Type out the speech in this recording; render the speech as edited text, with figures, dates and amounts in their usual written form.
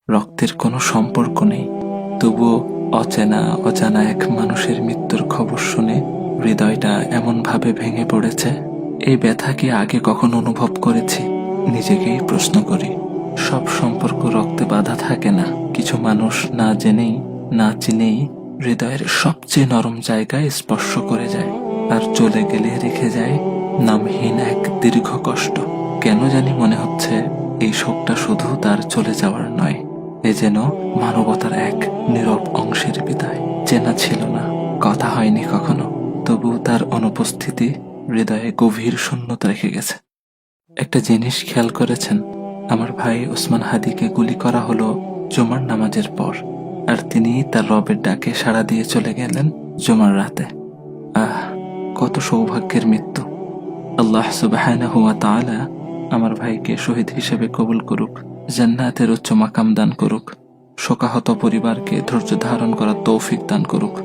রক্তের কোনো সম্পর্ক নেই, তবুও অচেনা অজানা এক মানুষের মৃত্যুর খবর শুনে হৃদয়টা এমনভাবে ভেঙে পড়েছে। এই ব্যথা কি আগে কখনো অনুভব করেছি? নিজেকেই প্রশ্ন করি। সব সম্পর্ক রক্তে বাঁধা থাকে না। কিছু মানুষ না জেনেই না চিনেই হৃদয়ের সবচেয়ে নরম জায়গায় স্পর্শ করে যায়, আর চলে গেলে রেখে যায় নামহীন এক দীর্ঘ কষ্ট। কেন জানি মনে হচ্ছে এই শোকটা শুধু তার চলে যাওয়ার নয়, এ যেন মানবতার এক নীরব অংশের বিদায়। চেনা ছিল না, কথা হয়নি কখনো, তবু তার অনুপস্থিতি হৃদয়ে গভীর শূন্যতা রেখে গেছে। একটা জিনিস খেয়াল করেছেন? আমার ভাই ওসমান হাদিকে গুলি করা হলো জুমার নামাজের পর, আর তিনি তার রবের ডাকে সাড়া দিয়ে চলে গেলেন জুমার রাতে। আহ, কত সৌভাগ্যের মৃত্যু! আল্লাহ সুবহানাহু ওয়া তাআলা আমার ভাইকে শহীদ হিসেবে কবুল করুক, জান্নাতের উচ্চ মাকাম দান করুক, শোকাহত পরিবারকে ধৈর্য ধারণ করার তৌফিক দান করুক।